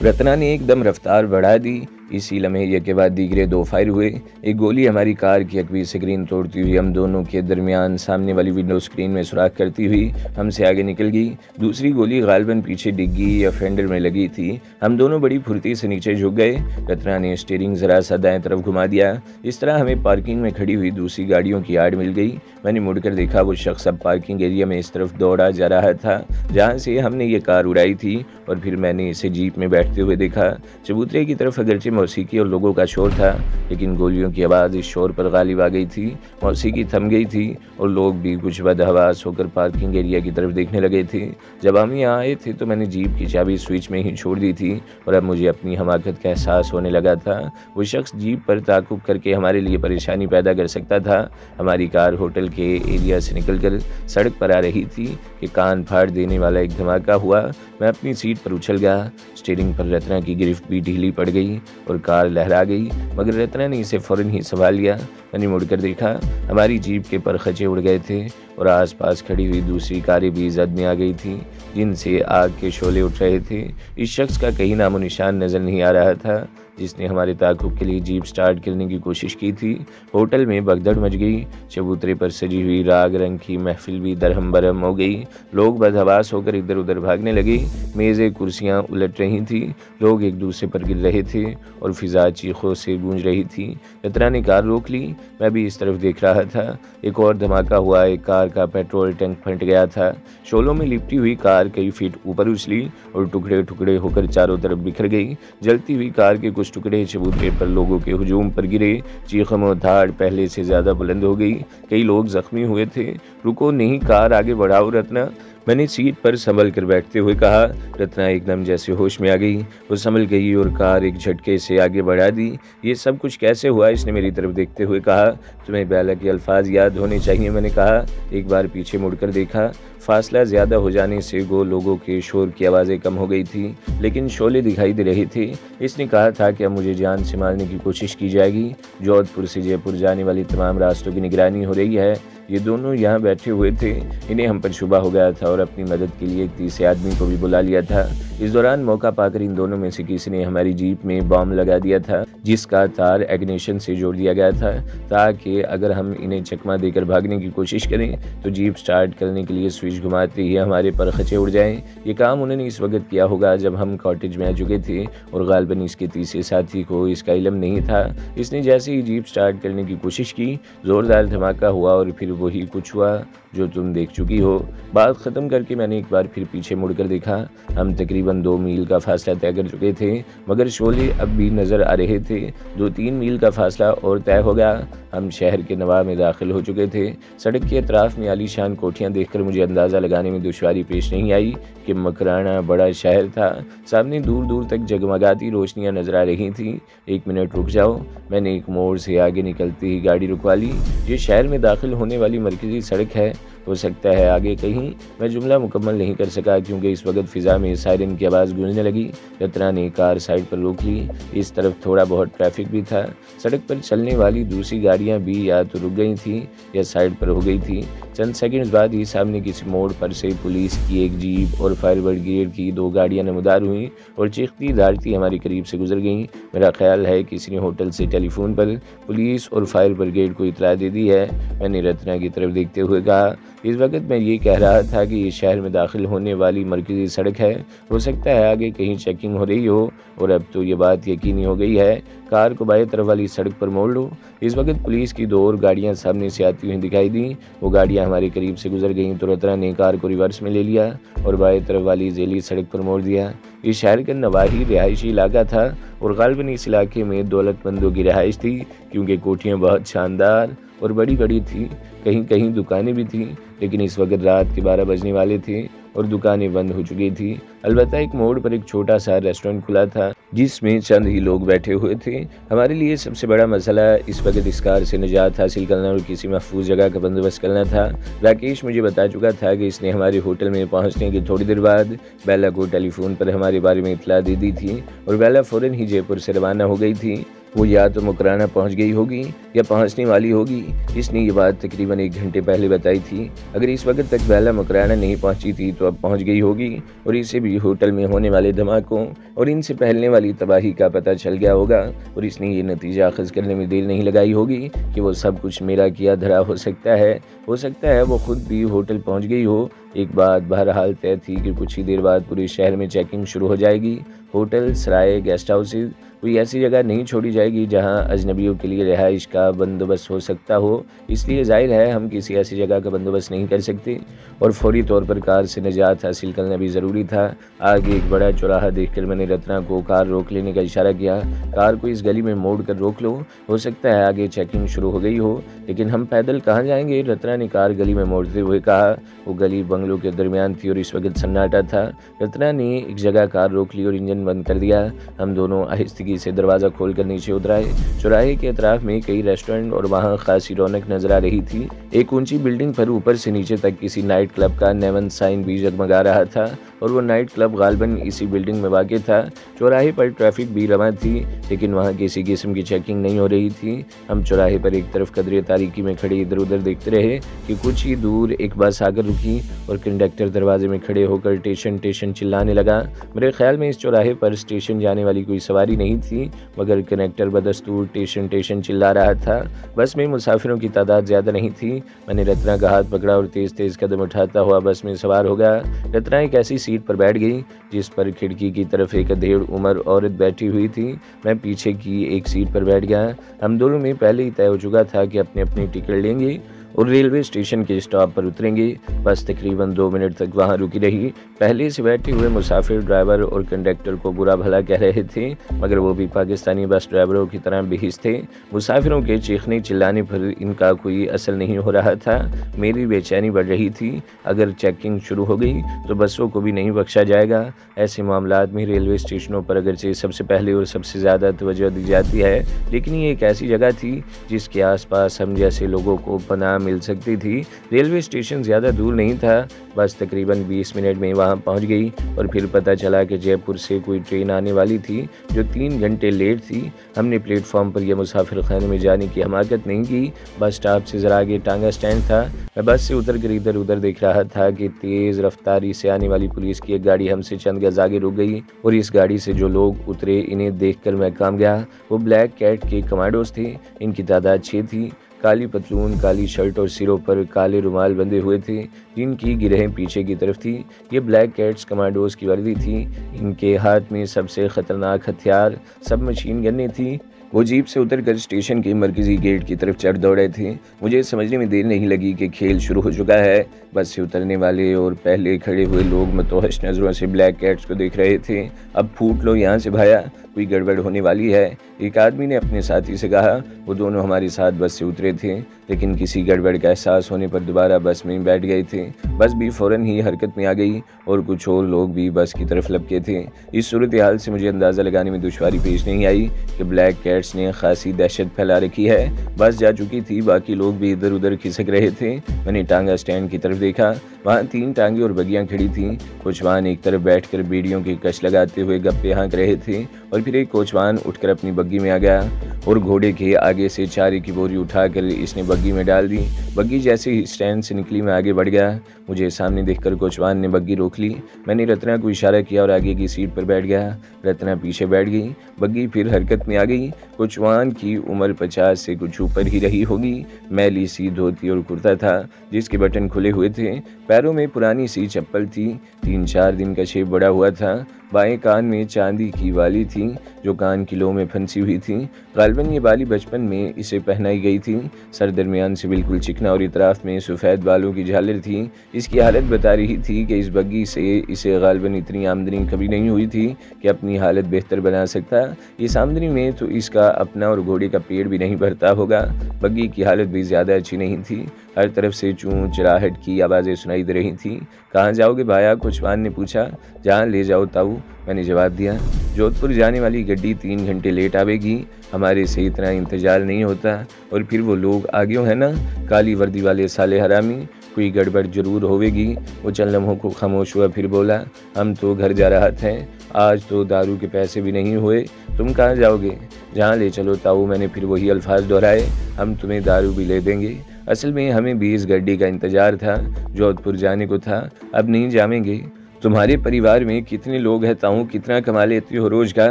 रत्ना ने एकदम रफ्तार बढ़ा दी। इसी लम्हे एक के बाद दीगरे दो फायर हुए। एक गोली हमारी कार की अकवी स्क्रीन तोड़ती हुई हम दोनों के दरमियान सामने वाली विंडो स्क्रीन में सुराख करती हुई हमसे आगे निकल गई। दूसरी गोली गालिबन पीछे डिग्गी या फेंडर में लगी थी। हम दोनों बड़ी फुर्ती से नीचे झुक गए। रत्ना ने स्टीयरिंग जरा सा दाएं तरफ घुमा दिया। इस तरह हमें पार्किंग में खड़ी हुई दूसरी गाड़ियों की आड़ मिल गई। मैंने मुड़कर देखा, वो शख्स अब पार्किंग एरिया में इस तरफ दौड़ा जा रहा था जहाँ से हमने ये कार उड़ाई थी, और फिर मैंने इसे जीप में बैठते हुए देखा। चबूतरे की तरफ अगरचे मौसीकी और लोगों का शोर था, लेकिन गोलियों की आवाज़ इस शोर पर गालिब आ गई थी। मौसीकी थम गई थी और लोग भी कुछ बदहवास होकर पार्किंग एरिया की तरफ देखने लगे थे। जब हम यहाँ आए थे तो मैंने जीप की चाबी स्विच में ही छोड़ दी थी और अब मुझे अपनी हमाकत का एहसास होने लगा था। वो शख्स जीप पर ताक़ुब करके हमारे लिए परेशानी पैदा कर सकता था। हमारी कार होटल के एरिया से निकलकर सड़क पर आ रही थी कि कान फाड़ देने वाला एक धमाका हुआ। मैं अपनी सीट पर उछल गया। स्टीयरिंग पर रत्ना की गिरफ्त भी ढीली पड़ गई और कार लहरा गई, मगर रत्ना ने इसे फ़ौरन ही संभाल लिया। मैंने मुड़कर देखा, हमारी जीप के परखचे उड़ गए थे और आसपास खड़ी हुई दूसरी कारें भी जद में आ गई थीं, जिनसे आग के शोले उठ रहे थे। इस शख्स का कहीं नामो निशान नज़र नहीं आ रहा था जिसने हमारे ताक़ुब के लिए जीप स्टार्ट करने की कोशिश की थी। होटल में भगदड़ मच गई। चबूतरे पर सजी हुई राग रंग की महफिल भी दरहम बरहम हो गई। लोग बदहवास होकर इधर उधर भागने लगे। मेज़ें कुर्सियाँ उलट रही थी। लोग एक दूसरे पर गिर रहे थे और फिजा चीखों से गूंज रही थी। रत्ना ने कार रोक ली। मैं भी इस तरफ देख रहा था। एक और धमाका हुआ। एक कार का पेट्रोल टैंक फट गया था। शोलों में लिपटी हुई कार कई फीट ऊपर उछली और टुकड़े टुकड़े होकर चारों तरफ बिखर गई। जलती हुई कार के कुछ टुकड़े चबूतरे पर लोगों के हुजूम पर गिरे। चीखम और धाड़ पहले से ज़्यादा बुलंद हो गई। कई लोग जख्मी हुए थे। रुको नहीं, कार आगे बढ़ाओ रत्ना, मैंने सीट पर संभल कर बैठते हुए कहा। रत्ना एकदम जैसे होश में आ गई। वो संभल गई और कार एक झटके से आगे बढ़ा दी। ये सब कुछ कैसे हुआ? इसने मेरी तरफ देखते हुए कहा। तुम्हें बेला के अल्फाज याद होने चाहिए, मैंने कहा। एक बार पीछे मुड़कर देखा। फासला ज़्यादा हो जाने से लोगों के शोर की आवाज़ें कम हो गई थी, लेकिन शोले दिखाई दे रहे थे। इसने कहा था कि अब मुझे जान से मारने की कोशिश की जाएगी। जोधपुर से जयपुर जाने वाली तमाम रास्तों की निगरानी हो रही है। ये दोनों यहाँ बैठे हुए थे। इन्हें हम पर शुबा हो गया था और अपनी मदद के लिए एक तीसरे आदमी को भी बुला लिया था। इस दौरान मौका पाकर इन दोनों में से किसी ने हमारी जीप में बॉम्ब लगा दिया था, जिसका तार इग्निशन से जोड़ दिया गया था, ताकि अगर हम इन्हें चकमा देकर भागने की कोशिश करें तो जीप स्टार्ट करने के लिए स्विच घुमाते ही हमारे परखचे उड़ जाएं। ये काम उन्होंने इस वक्त किया होगा जब हम कॉटेज में आ चुके थे और गालिबन इसके तीसरे साथी को इसका इल्म नहीं था। इसने जैसे ही जीप स्टार्ट करने की कोशिश की, ज़ोरदार धमाका हुआ और फिर वही कुछ हुआ जो तुम देख चुकी हो। बात ख़त्म करके मैंने एक बार फिर पीछे मुड़कर देखा। हम तकरीबन 2 मील का फासला तय कर चुके थे, मगर शोले अब भी नज़र आ रहे थे। 2-3 मील का फासला और तय हो गया। हम शहर के नवाब में दाखिल हो चुके थे। सड़क के अतराफ में आलीशान कोठियाँ देखकर मुझे अंदाज़ा लगाने में दुश्वारी पेश नहीं आई कि मकराना बड़ा शहर था। सामने दूर दूर तक जगमगाती रोशनियाँ नजर आ रही थीं। 1 मिनट रुक जाओ, मैंने एक मोड़ से आगे निकलते ही गाड़ी रुकवा ली। ये शहर में दाखिल होने वाली मरकज़ी सड़क है, हो सकता है आगे कहीं। मैं जुमला मुकम्मल नहीं कर सका क्योंकि इस वक्त फ़िज़ा में सायरन की आवाज़ गूंजने लगी। रत्ना ने कार साइड पर रोक ली। इस तरफ थोड़ा बहुत ट्रैफिक भी था। सड़क पर चलने वाली दूसरी गाड़ियां भी या तो रुक गई थीं या साइड पर हो गई थी। चंद सेकंड्स बाद ही सामने किसी मोड़ पर से पुलिस की एक जीप और फायर ब्रिगेड की 2 गाड़ियां नमदार हुईं और चीखती दाड़ती हमारे करीब से गुजर गईं। मेरा ख्याल है किसी ने होटल से टेलीफोन पर पुलिस और फायर ब्रिगेड को इतला दे दी है, मैंने रत्ना की तरफ देखते हुए कहा। इस वक्त मैं ये कह रहा था कि ये शहर में दाखिल होने वाली मरकज़ी सड़क है, हो सकता है आगे कहीं चेकिंग हो रही हो, और अब तो ये बात यकीनी हो गई है। कार को बाएं तरफ वाली सड़क पर मोड़ लो। इस वक्त पुलिस की 2 और गाड़ियां सामने से आती हुई दिखाई दी। वो गाड़ियां हमारे करीब से गुजर गईं तो रत्ना ने कार को रिवर्स में ले लिया और बाएं तरफ वाली जेली सड़क पर मोड़ दिया। इस शहर का नवाही रिहायशी इलाका था और गालिबन इस इलाके में दौलतमंदों की रिहाइश थी, क्योंकि कोठियाँ बहुत शानदार और बड़ी बड़ी थी। कहीं कहीं दुकानें भी थीं, लेकिन इस वक्त रात के 12 बजने वाले थे और दुकानें बंद हो चुकी थी। अलबत्ता एक मोड़ पर एक छोटा सा रेस्टोरेंट खुला था जिसमें चंद ही लोग बैठे हुए थे। हमारे लिए सबसे बड़ा मसला इस वक्त इस कार से निजात हासिल करना और किसी महफूज जगह का बंदोबस्त करना था। राकेश मुझे बता चुका था कि इसने हमारे होटल में पहुंचने की थोड़ी देर बाद बेला को टेलीफोन पर हमारे बारे में इतला दे दी थी और बेला फ़ौरन ही जयपुर से रवाना हो गई थी। वो या तो मुकराना पहुंच गई होगी या पहुंचने वाली होगी। इसने ये बात तकरीबन 1 घंटे पहले बताई थी। अगर इस वक्त तक बेला मुकराना नहीं पहुंची थी तो अब पहुंच गई होगी और इसे भी होटल में होने वाले धमाकों और इनसे फैलने वाली तबाही का पता चल गया होगा और इसने ये नतीजा अखज़ करने में देर नहीं लगाई होगी कि वो सब कुछ मेरा किया धरा हो सकता है वो खुद भी होटल पहुँच गई हो। एक बात बहरहाल तय थी कि कुछ ही देर बाद पूरे शहर में चेकिंग शुरू हो जाएगी। होटल, सराय, गेस्ट हाउसेज, कोई ऐसी जगह नहीं छोड़ी जाएगी जहां अजनबियों के लिए रिहाइश का बंदोबस्त हो सकता हो। इसलिए जाहिर है हम किसी ऐसी जगह का बंदोबस्त नहीं कर सकते और फौरी तौर पर कार से निजात हासिल करना भी ज़रूरी था। आगे एक बड़ा चौराहा देखकर मैंने रत्ना को कार रोक लेने का इशारा किया। कार को इस गली में मोड़ कर रोक लो, हो सकता है आगे चेकिंग शुरू हो गई हो। लेकिन हम पैदल कहाँ जाएंगे? रत्ना ने कार गली में मोड़ते हुए कहा। वो गली बंगलों के दरमियान थी और इस वक्त सन्नाटा था। रत्ना ने एक जगह कार रोक ली और इंजन बंद कर दिया। हम दोनों आहिस्तगी से दरवाज़ा खोलकर नीचे उतर आए। चौराहे के अतराफ में कई रेस्टोरेंट और वहाँ खासी रौनक नजर आ रही थी। एक ऊंची बिल्डिंग पर ऊपर से नीचे तक किसी नाइट क्लब का नेवन साइन भी जगमगा रहा था और वो नाइट क्लब गालबन इसी बिल्डिंग में वाक़ था। चौराहे पर ट्रैफिक भी रवां थी लेकिन वहाँ किसी किस्म की चेकिंग नहीं हो रही थी। हम चौराहे पर एक तरफ कदरे तारीकी में खड़े इधर उधर देखते रहे कि कुछ ही दूर एक बस आकर रुकी और कंडक्टर दरवाजे में खड़े होकर टेशन टेशन चिल्लाने लगा। मेरे ख्याल में इस चौराहे पर स्टेशन जाने वाली कोई सवारी नहीं थी मगर कंडक्टर बदस्तूर टेशन टेशन चिल्ला रहा था। बस में मुसाफिरों की तादाद ज़्यादा नहीं थी। मैंने रत्ना का हाथ पकड़ा और तेज़ तेज़ कदम उठाता हुआ बस में सवार हो गया। रत्ना एक ऐसी सीट पर बैठ गई जिस पर खिड़की की तरफ एक अधेड़ उम्र औरत बैठी हुई थी। मैं पीछे की एक सीट पर बैठ गया। हम दोनों में पहले ही तय हो चुका था कि अपनी अपनी टिकट लेंगे और रेलवे स्टेशन के स्टॉप पर उतरेंगे। बस तकरीबन 2 मिनट तक वहां रुकी रही। पहले से बैठे हुए मुसाफिर ड्राइवर और कंडक्टर को बुरा भला कह रहे थे मगर वो भी पाकिस्तानी बस ड्राइवरों की तरह बेहिस थे। मुसाफिरों के चीखने चिल्लाने पर इनका कोई असर नहीं हो रहा था। मेरी बेचैनी बढ़ रही थी। अगर चेकिंग शुरू हो गई तो बसों को भी नहीं बख्शा जाएगा। ऐसे मामलात में रेलवे स्टेशनों पर अगरचे सबसे पहले और सबसे ज़्यादा तवज्जो दी जाती है लेकिन ये एक ऐसी जगह थी जिसके आसपास हम जैसे लोगों को पनाह मिल सकती थी। रेलवे स्टेशन ज़्यादा दूर नहीं था। बस तकरीबन 20 मिनट में वहां पहुंच गई और फिर पता चला कि जयपुर से कोई ट्रेन आने वाली थी जो 3 घंटे लेट थी। हमने प्लेटफॉर्म पर यह मुसाफिर खाने में जाने की हमाकत नहीं की। बस स्टॉप से ज़रा आगे टांगा स्टैंड था। मैं बस से उतर कर इधर उधर देख रहा था कि तेज़ रफ्तारी से आने वाली पुलिस की एक गाड़ी हमसे चंद गज आगे रुक गई और इस गाड़ी से जो लोग उतरे इन्हें देखकर मैं काम गया। वो ब्लैक कैट के कमांडोज थे। इनकी तादाद 6 थी। काली पतलून, काली शर्ट और सिरों पर काले रुमाल बंधे हुए थे जिनकी गिरहें पीछे की तरफ थी। ये ब्लैक कैट्स कमांडोज की वर्दी थी। इनके हाथ में सबसे खतरनाक हथियार सब मशीन गन्नें थी। वो जीप से उतरकर स्टेशन के मरकजी गेट की तरफ चढ़ दौड़े थे। मुझे समझने में देर नहीं लगी कि खेल शुरू हो चुका है। बस से उतरने वाले और पहले खड़े हुए लोग मतोहश नज़रों से ब्लैक कैट्स को देख रहे थे। अब फूट लो यहाँ से भाया, कोई गड़बड़ होने वाली है, एक आदमी ने अपने साथी से कहा। वो दोनों हमारे साथ बस से उतरे थे लेकिन किसी गड़बड़ का एहसास होने पर दोबारा बस में बैठ गए थे। बस भी फ़ौरन ही हरकत में आ गई और कुछ और लोग भी बस की तरफ लपके थे। इस सूरत हाल से मुझे अंदाज़ा लगाने में दुश्वारी पेश नहीं आई कि ब्लैक कैट्स ने खासी दहशत फैला रखी है। बस जा चुकी थी, बाकी लोग भी इधर उधर खिसक रहे थे। मैंने टांगा स्टैंड की तरफ देखा। वहाँ 3 टांगे और बगियाँ खड़ी थीं। कोचवान एक तरफ बैठकर बेड़ियों की कश लगाते हुए गप्पे हाँक रहे थे और फिर एक कोचवान उठकर अपनी बग्गी में आ गया और घोड़े के आगे से चारे की बोरी उठाकर इसने बग्गी में डाल दी। बग्गी जैसे ही स्टैंड से निकली मैं आगे बढ़ गया। मुझे सामने देखकर कोचवान ने बग्गी रोक ली। मैंने रत्ना को इशारा किया और आगे की सीट पर बैठ गया। रत्ना पीछे बैठ गई। बग्गी फिर हरकत में आ गई। कोचवान की उम्र 50 से कुछ ऊपर ही रही होगी। मैली सी धोती और कुर्ता था जिसके बटन खुले हुए थे। पैरों में पुरानी सी चप्पल थी। 3-4 दिन का शेप बड़ा हुआ था। बाएं कान में चांदी की वाली थी जो कान की लो में फंसी हुई थी। गालबन ये बाली बचपन में इसे पहनाई गई थी। सर दरमियान से बिल्कुल चिकना और इतराफ में सफ़ेद बालों की झालर थी। इसकी हालत बता रही थी कि इस बग्गी से इसे गालबन इतनी आमदनी कभी नहीं हुई थी कि अपनी हालत बेहतर बना सकता। इस आमदनी में तो इसका अपना और घोड़े का पेड़ भी नहीं भरता होगा। बग्गी की हालत भी ज़्यादा अच्छी नहीं थी। हर तरफ से चूं चिराहट की आवाज़ें सुनाई दे रही थीं। कहाँ जाओगे भाया? कोचवान ने पूछा। जहाँ ले जाओ ताऊ, मैंने जवाब दिया। जोधपुर जाने वाली गड्डी 3 घंटे लेट आवेगी। हमारे से इतना इंतजार नहीं होता। और फिर वो लोग आगे हैं ना, काली वर्दी वाले साले हरामी, कोई गड़बड़ जरूर होवेगी। वो चंद लम्हों को खामोश हुआ, फिर बोला, हम तो घर जा रहा थे, आज तो दारू के पैसे भी नहीं हुए, तुम कहाँ जाओगे? जहाँ ले चलो ताऊ। मैंने फिर वही अल्फाज दोहराए, हम तुम्हें दारू भी ले देंगे। असल में हमें 20 गड्डी का इंतजार था, जोधपुर जाने को था, अब नहीं जाएंगे। तुम्हारे परिवार में कितने लोग हैं ताऊ, कितना कमा लेते हो रोज का?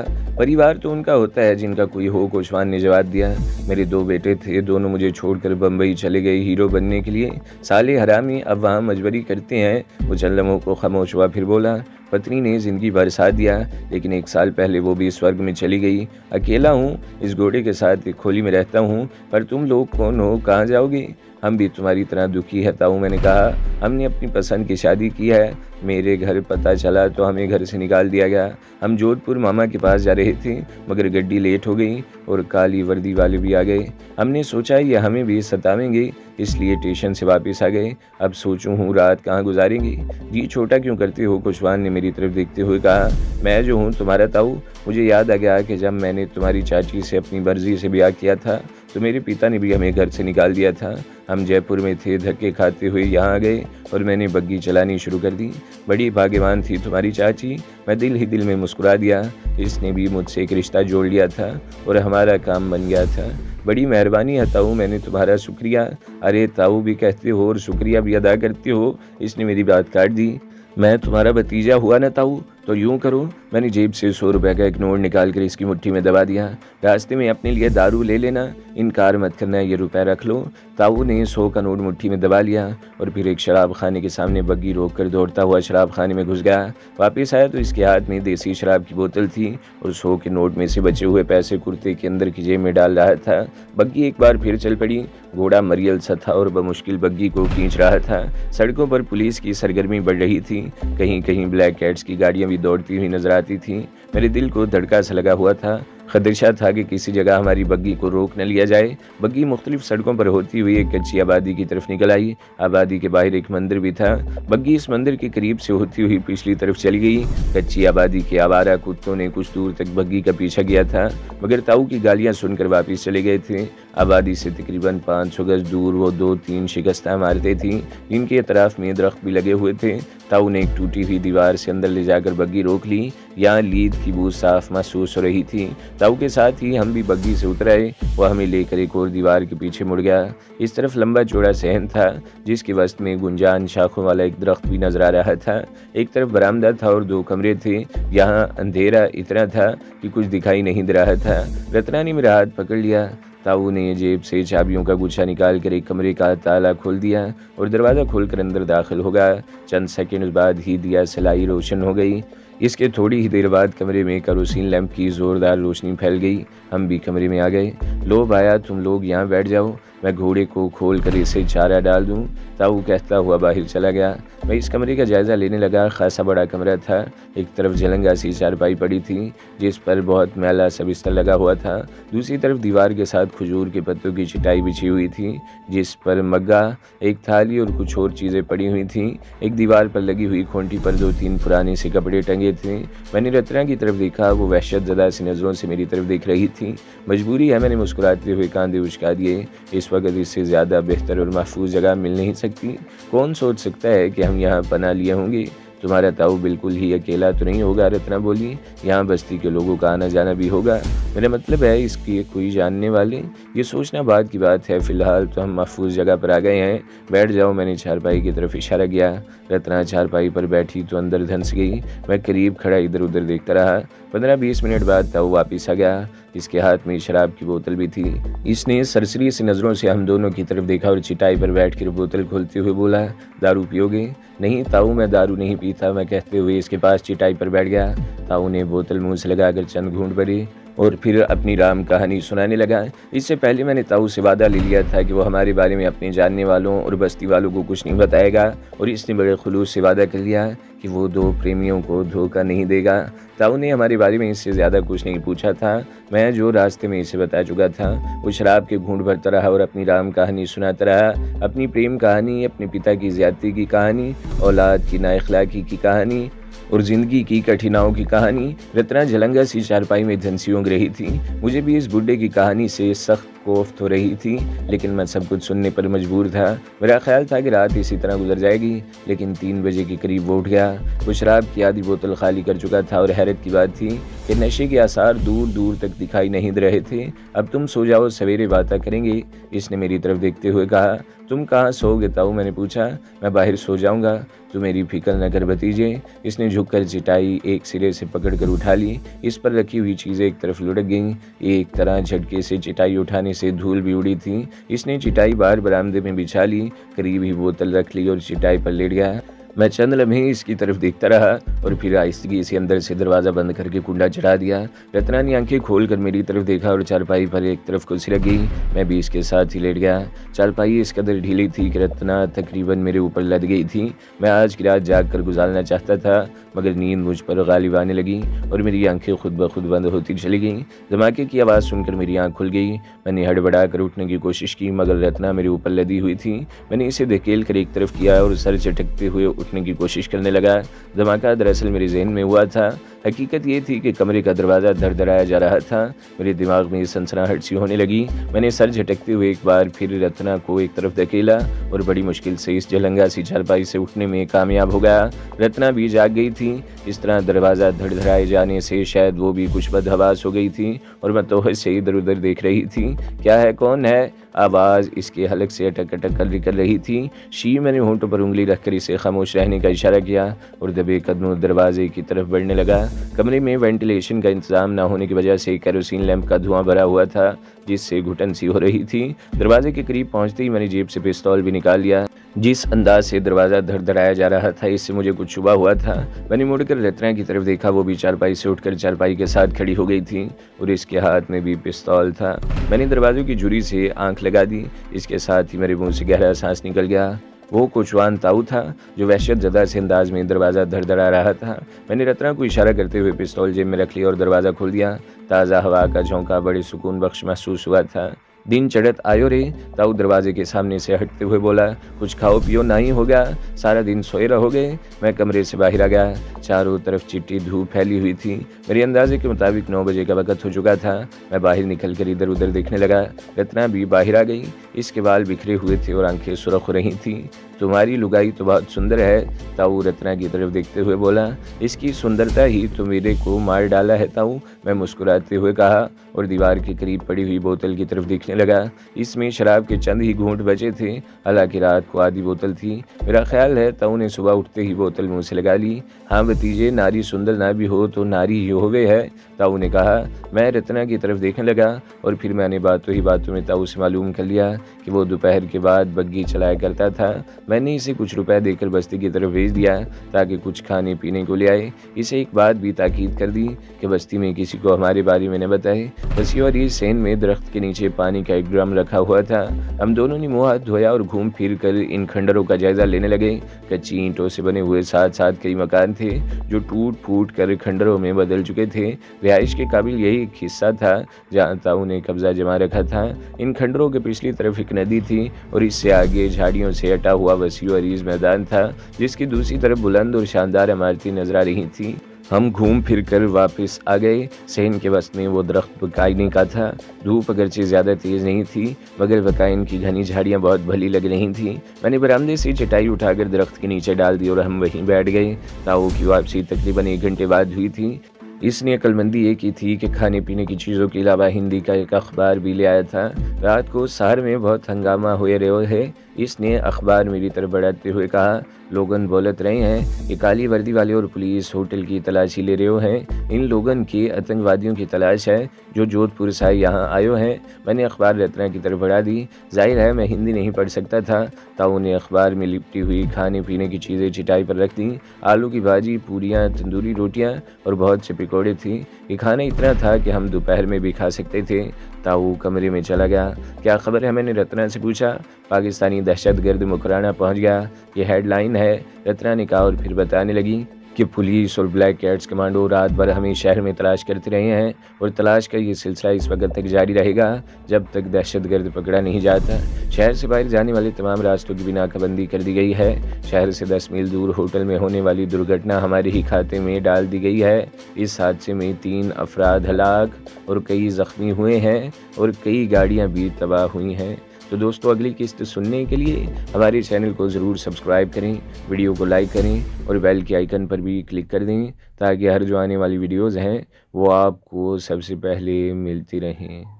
परिवार तो उनका होता है जिनका कोई हो, कोशवान ने जवाब दिया। मेरे 2 बेटे थे, दोनों मुझे छोड़कर बम्बई चले गए हीरो बनने के लिए। साले हरामी अब वहाँ मजबूरी करते हैं। वो चंद लम्हों को खामोश हुआ, फिर बोला, पत्नी ने जिंदगी भर साथ दिया, लेकिन 1 साल पहले वो भी स्वर्ग में चली गई। अकेला हूँ, इस घोड़े के साथ एक खोली में रहता हूँ। पर तुम लोग कौन हो, कहाँ जाओगे? हम भी तुम्हारी तरह दुखी है ताऊ। मैंने कहा, हमने अपनी पसंद की शादी की है। मेरे घर पता चला तो हमें घर से निकाल दिया गया। हम जोधपुर मामा के पास जा रहे थे, मगर गड्डी लेट हो गई और काली वर्दी वाले भी आ गए। हमने सोचा ये हमें भी सतावेंगे, इसलिए स्टेशन से वापस आ गए। अब सोचूं हूँ रात कहाँ गुजारेंगे। जी छोटा क्यों करते हो? कुशवान ने मेरी तरफ देखते हुए कहा। मैं जो हूँ तुम्हारा ताऊ। मुझे याद आ गया कि जब मैंने तुम्हारी चाची से अपनी मर्जी से ब्याह किया था तो मेरे पिता ने भी हमें घर से निकाल दिया था। हम जयपुर में थे, धक्के खाते हुए यहाँ आ गए और मैंने बग्गी चलानी शुरू कर दी। बड़ी भाग्यवान थी तुम्हारी चाची। मैं दिल ही दिल में मुस्कुरा दिया। इसने भी मुझसे एक रिश्ता जोड़ लिया था और हमारा काम बन गया था। बड़ी मेहरबानी है ताऊ, मैंने तुम्हारा शुक्रिया। अरे ताऊ भी कहते हो और शुक्रिया भी अदा करते हो। इसने मेरी बात काट दी। मैं तुम्हारा भतीजा हुआ ना ताऊ, तो यूँ करो। मैंने जेब से 100 रुपये का एक नोट निकाल कर इसकी मुट्ठी में दबा दिया। रास्ते में अपने लिए दारू ले लेना, इनकार मत करना, ये रुपए रख लो। ताऊ ने 100 का नोट मुट्ठी में दबा लिया और फिर एक शराब खाने के सामने बग्गी रोक कर दौड़ता हुआ शराब खाने में घुस गया। वापस आया तो इसके हाथ में देसी शराब की बोतल थी और 100 के नोट में से बचे हुए पैसे कुर्ते के अंदर की जेब में डाल रहा था। बग्गी एक बार फिर चल पड़ी। घोड़ा मरियल सा था और बमुश्किल बग्गी को खींच रहा था। सड़कों पर पुलिस की सरगर्मी बढ़ रही थी। कहीं कहीं ब्लैक कैट्स की गाड़ियां भी दौड़ती हुई नजर आती थी। मेरे दिल को धड़का सा लगा हुआ था। खदशा था कि किसी जगह हमारी बग्गी को रोक न लिया जाए। बग्गी मुख्तलिफ सड़कों पर होती हुई एक कच्ची आबादी की तरफ निकल आई। आबादी के बाहर एक मंदिर भी था। बग्गी इस मंदिर के करीब से होती हुई पिछली तरफ चली गई। कच्ची आबादी के आवारा कुत्तों ने कुछ दूर तक बग्गी का पीछा किया था, मगर ताऊ की गालियां सुनकर वापस चले गए थे। आबादी से तकरीबन 500 गज दूर वो 2-3 शिकस्ता इमारतें थीं, जिनके अतराफ में दरख्त भी लगे हुए थे। ताऊ ने एक टूटी हुई दीवार से अंदर ले जाकर बग्गी रोक ली। यहाँ लीद की बू साफ महसूस हो रही थी। ताऊ के साथ ही हम भी बग्गी से उतर आए। वह हमें लेकर एक और दीवार के पीछे मुड़ गया। इस तरफ लंबा चौड़ा सहन था, जिसके वस्त में गुंजान शाखों वाला एक दरख्त भी नजर आ रहा था। एक तरफ बरामदा था और 2 कमरे थे। यहाँ अंधेरा इतना था कि कुछ दिखाई नहीं दे रहा था। रत्ना ने मेरा हाथ पकड़ लिया। ताऊ ने जेब से चाबियों का गुच्छा निकाल कर एक कमरे का ताला खोल दिया और दरवाज़ा खोलकर अंदर दाखिल हो गया। चंद सेकंड बाद ही दिया सलाई रोशन हो गई। इसके थोड़ी ही देर बाद कमरे में केरोसिन लैंप की ज़ोरदार रोशनी फैल गई। हम भी कमरे में आ गए। लो भाया, तुम लोग यहाँ बैठ जाओ, मैं घोड़े को खोल कर इसे चारा डाल दूँ। ताऊ कहता हुआ बाहर चला गया। मैं इस कमरे का जायज़ा लेने लगा। खासा बड़ा कमरा था। एक तरफ जलंगा सी चारपाई पड़ी थी, जिस पर बहुत मैला सा बिस्तर लगा हुआ था। दूसरी तरफ दीवार के साथ खजूर के पत्तों की चटाई बिछी हुई थी, जिस पर मग्गा, एक थाली और कुछ और चीज़ें पड़ी हुई थीं। एक दीवार पर लगी हुई खूंटी पर 2-3 पुराने से कपड़े टंगे थे। मैंने रत्ना की तरफ देखा। वो वहशत ज़दा सी नज़रों से मेरी तरफ देख रही थी। मजबूरी है, मैंने मुस्कुराते हुए कांधे उचका दिए। इस वक्त इससे ज़्यादा बेहतर और महफूज जगह मिल नहीं सकती। कौन सोच सकता है कि हम यहाँ पनाह लिए होंगे। तुम्हारा ताऊ बिल्कुल ही अकेला तो नहीं होगा, रत्ना बोली। यहाँ बस्ती के लोगों का आना जाना भी होगा। मेरा मतलब है इसकी कोई जानने वाले। ये सोचना बाद की बात है। फ़िलहाल तो हम महफूज जगह पर आ गए हैं। बैठ जाओ। मैंने चारपाई की तरफ इशारा किया। रत्ना चारपाई पर बैठी तो अंदर धंस गई। मैं करीब खड़ा इधर उधर देखता रहा। 15-20 मिनट बाद ताऊ वापिस आ गया। इसके हाथ में शराब की बोतल भी थी। इसने सरसरी सी नज़रों से हम दोनों की तरफ देखा और चिटाई पर बैठकर बोतल खोलते हुए बोला, दारू पियोगे? नहीं ताऊ, मैं दारू नहीं पीता, मैं कहते हुए इसके पास चिटाई पर बैठ गया। ताऊ ने बोतल मुंह से लगाकर चंद घूंट भरी और फिर अपनी राम कहानी सुनाने लगा। इससे पहले मैंने ताऊ से वादा ले लिया था कि वो हमारे बारे में अपने जानने वालों और बस्ती वालों को कुछ नहीं बताएगा, और इसने बड़े खुलूस से वादा कर लिया कि वो 2 प्रेमियों को धोखा नहीं देगा। ताऊ ने हमारे बारे में इससे ज़्यादा कुछ नहीं पूछा था। मैं जो रास्ते में इसे बता चुका था, वो शराब के घूंट भरता रहा और अपनी राम कहानी सुनाता रहा। अपनी प्रेम कहानी, अपने पिता की ज़्यादती की कहानी, औलाद की नाइखलाकी की कहानी और ज़िंदगी की कठिनाइयों की कहानी। रत्ना जलंगा सी चारपाई में धंसी ऊँघ रही थी। मुझे भी इस बुढ़े की कहानी से सख्त कोफ्त हो रही थी, लेकिन मैं सब कुछ सुनने पर मजबूर था। मेरा ख्याल था कि रात इसी तरह गुजर जाएगी, लेकिन 3 बजे के करीब वो उठ गया। वो शराब की आधी बोतल खाली कर चुका था और हैरत की बात थी कि नशे के आसार दूर दूर तक दिखाई नहीं दे रहे थे। अब तुम सो जाओ, सवेरे बातें करेंगे, इसने मेरी तरफ देखते हुए कहा। तुम कहाँ सोओगे ताऊ, मैंने पूछा। मैं बाहर सो जाऊँगा, तू मेरी फिक्र न कर भतीजे। इसने झुककर चटाई एक सिरे से पकड़कर उठा ली। इस पर रखी हुई चीज़ें एक तरफ लुढ़क गईं। एक तरह झटके से चटाई उठाने से धूल भी उड़ी थी। इसने चटाई बाहर बरामदे में बिछा ली, करीब ही बोतल रख ली और चटाई पर लेट गया। मैं चंद लम्हे इसकी तरफ देखता रहा और फिर आहिस्तगी से अंदर से दरवाज़ा बंद करके कुंडा चढ़ा दिया। रत्ना ने आंखें खोलकर मेरी तरफ देखा और चारपाई पर एक तरफ कुर्सी रख गई। मैं भी इसके साथ ही लेट गया। चारपाई इस कदर ढीली थी कि रत्ना तकरीबन मेरे ऊपर लद गई थी। मैं आज की रात जाग कर गुजारना चाहता था, मगर नींद मुझ पर गालिब आने लगी और मेरी आंखें खुद ब खुद बंद होती चली गईं। धमाके की आवाज़ सुनकर मेरी आंख खुल गई। मैंने हड़बड़ा कर उठने की कोशिश की, मगर रत्ना मेरे ऊपर लदी हुई थी। मैंने इसे धकेल कर एक तरफ किया और सर झटकते हुए उठने की कोशिश करने लगा। धमाका दरअसल मेरे जहन में हुआ था। हकीकत ये थी कि कमरे का दरवाज़ा धड़धड़ाया जा रहा था। मेरे दिमाग में सनसनाहट सी होने लगी। मैंने सर झटकते हुए एक बार फिर रत्ना को एक तरफ धकेला और बड़ी मुश्किल से इस जलंगा सी चारपाई से उठने में कामयाब हो गया। रत्ना भी जाग गई थी। इस तरह दरवाज़ा धड़धड़ाए जाने से शायद वो भी कुछ बदहवास हो गई थी और मैं तोहर से इधर उधर देख रही थी। क्या है, कौन है? आवाज़ इसके हलक से अटक अटक कर निकल रही थी। मैंने होंठों पर उंगली रखकर इसे खामोश रहने का इशारा किया और दबे कदमों दरवाजे की तरफ बढ़ने लगा। कमरे में वेंटिलेशन का इंतजाम न होने की वजह से केरोसिन लैंप का धुआं भरा हुआ था, जिससे घुटन सी हो रही थी। दरवाजे के करीब पहुंचते ही मैंने जेब से पिस्तौल भी निकाल लिया। जिस अंदाज से दरवाज़ा धड़धड़ाया जा रहा था, इससे मुझे कुछ शुबा हुआ था। मैंने मुड़कर रत्ना की तरफ देखा। वो भी चारपाई से उठकर चारपाई के साथ खड़ी हो गई थी और इसके हाथ में भी पिस्तौल था। मैंने दरवाजे की झुर्री से आंख लगा दी। इसके साथ ही मेरे मुंह से गहरा सांस निकल गया। वो कुचवान ताऊ था जो वहशत ज़दा से अंदाज में दरवाज़ा धड़धड़ा रहा था। मैंने रत्ना को इशारा करते हुए पिस्तौल जेब में रख लिया और दरवाज़ा खोल दिया। ताज़ा हवा का झोंका बड़े सुकून बख्श महसूस हुआ था। दिन चढ़त आयो रे, ताऊ दरवाजे के सामने से हटते हुए बोला। कुछ खाओ पियो नहीं होगा, सारा दिन सोए रहोगे। मैं कमरे से बाहर आ गया। चारों तरफ चिट्टी धूप फैली हुई थी। मेरे अंदाजे के मुताबिक 9 बजे का वक्त हो चुका था। मैं बाहर निकल कर इधर उधर देखने लगा। रत्ना भी बाहर आ गई। इसके बाल बिखरे हुए थे और आंखें सुर्ख हो रही थी। तुम्हारी लुगाई तो बहुत सुंदर है, ताऊ रत्ना की तरफ देखते हुए बोला। इसकी सुंदरता ही तो मेरे को मार डाला है ताऊ, मैं मुस्कुराते हुए कहा और दीवार के करीब पड़ी हुई बोतल की तरफ देखने लगा। इसमें शराब के चंद ही घूंट बचे थे। हालांकि रात को आधी बोतल थी। मेरा ख्याल है ताऊ ने सुबह उठते ही बोतल मुंह से लगा ली। हाँ भतीजे, नारी सुंदर ना भी हो तो नारी ही होवे है, ताऊ ने कहा। मैं रत्ना की तरफ देखने लगा और फिर मैंने बातों ही बातों में ताऊ से मालूम कर लिया कि वो दोपहर के बाद बग्गी चलाया करता था। मैंने इसे कुछ रुपए देकर बस्ती की तरफ भेज दिया ताकि कुछ खाने पीने को ले आए। इसे एक बात भी ताकीद कर दी कि बस्ती में किसी को हमारे बारे में न बताए। बसी और इस सेन में दरख्त के नीचे पानी का एक ड्रम रखा हुआ था। हम दोनों ने मुँह हाथ धोया और घूम फिर कर इन खंडरों का जायजा लेने लगे। कच्ची ईंटों से बने हुए साथ साथ कई मकान थे जो टूट फूट कर खंडरों में बदल चुके थे। रिहाइश के काबिल यही एक हिस्सा था जहाँ ताऊ ने कब्जा जमा रखा था। इन खंडरों के पिछली तरफ एक नदी थी और इससे आगे झाड़ियों से हटा हुआ वसी और अरीज मैदान था, जिसकी दूसरी तरफ बुलंद और शानदार इमारतें नजर आ रही थी। हम घूम फिर कर वापस आ गए। सहन के वस्त में वो दरख्त बकाइने का था। धूप अगरचे ज़्यादा तेज़ नहीं थी, मगर बकाइन की घनी झाड़ियाँ बहुत भली लग रही थीं। मैंने बरामदे से चटाई उठाकर दरख्त के नीचे डाल दी और हम वहीं बैठ गए। ताऊ की वापसी तकरीबन 1 घंटे बाद हुई थी। इसने अक्लमंदी ये की थी कि खाने पीने की चीज़ों के अलावा हिंदी का एक अखबार भी ले आया था। रात को शहर में बहुत हंगामा हुए रहे है। इसने अखबार मेरी तरफ बढ़ाते हुए कहा। लोगन बोलत रहे हैं कि काली वर्दी वाले और पुलिस होटल की तलाशी ले रहे हैं। इन लोगन की आतंकवादियों की तलाश है जो जोधपुर से यहाँ आयो हैं। मैंने अखबार रत्ना की तरफ बढ़ा दी। जाहिर है मैं हिंदी नहीं पढ़ सकता था। ताऊ ने अखबार में लिपटी हुई खाने पीने की चीज़ें चटाई पर रख दी। आलू की भाजी, पूरियाँ, तंदूरी रोटियाँ और बहुत से पकौड़े थी। ये खाना इतना था कि हम दोपहर में भी खा सकते थे। ताऊ कमरे में चला गया। क्या खबर है, मैंने रत्ना से पूछा। पाकिस्तानी दहशतगर्द मुकराना पहुंच गया, ये हेडलाइन है, रत्ना ने कहा और फिर बताने लगी। कि पुलिस और ब्लैक कैट्स कमांडो रात भर हमें शहर में तलाश करते रहे हैं और तलाश का ये सिलसिला इस वक्त तक जारी रहेगा जब तक दहशतगर्द पकड़ा नहीं जाता। शहर से बाहर जाने वाले तमाम रास्तों की भी नाकाबंदी कर दी गई है। शहर से 10 मील दूर होटल में होने वाली दुर्घटना हमारे ही खाते में डाल दी गई है। इस हादसे में 3 अफराद हलाक और कई ज़ख्मी हुए हैं और कई गाड़ियाँ भी तबाह हुई हैं। तो दोस्तों, अगली किस्त सुनने के लिए हमारे चैनल को ज़रूर सब्सक्राइब करें, वीडियो को लाइक करें और बेल के आइकन पर भी क्लिक कर दें ताकि हर जो आने वाली वीडियोज़ हैं वो आपको सबसे पहले मिलती रहें।